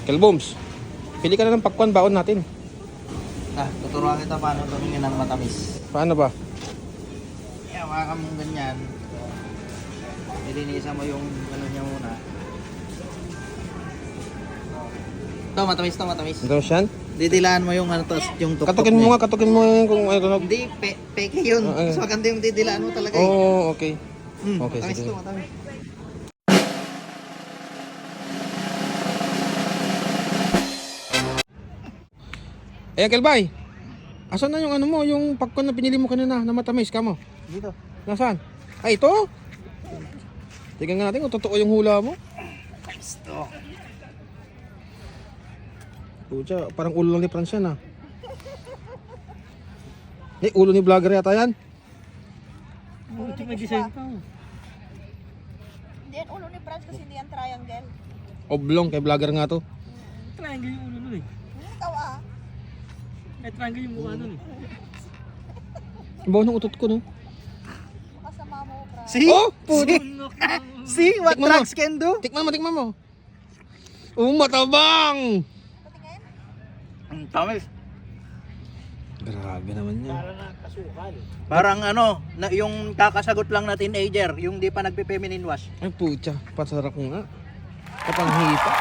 Kelboms, pili ka na ng pakwan baon natin. Tuturuan kita paano tumingin ng matamis. Paano ba? Hawakan mong ganyan. Nilinisan mo yung ano niya muna. Ito, matamis. Ito yan? Didilaan mo yung ano to, yung tuktok Katukin mo nga, katukin mo yung kung ano. Hindi, peke yun. So maganda yung didilaan mo talaga eh. Oo, okay. Okay, Matamis sige. to, matamis. Eh, Kelbay, asan na yung ano mo, yung pakwan na pinili mo kanina na matamis ka mo? Dito. Nasaan? Ay, ito? Tingnan nga natin kung totoo yung hula mo. Gusto. Pucha, parang ulo lang ni Franz yan ah. Eh, ulo ni vlogger yata yan. Ito may design pa. Hindi yan ulo ni Franz kasi hindi yan triangle. Oblong, kay vlogger nga to. Triangle yung ulo nun eh. Ikaw ah. May triangle yung mukha nun eh. Bawa ng utot ko, no? Makasama mo, Franz. See? Oh, puti! See what Tikman mo. drugs can do? Tikman mo. Matabang! Patingin. Tamis. Grabe naman yan. Parang ano, yung kakasagot lang na teenager, yung di pa nagpe-feminine wash. Ay, pucha, pasarap nga. Kapanghita.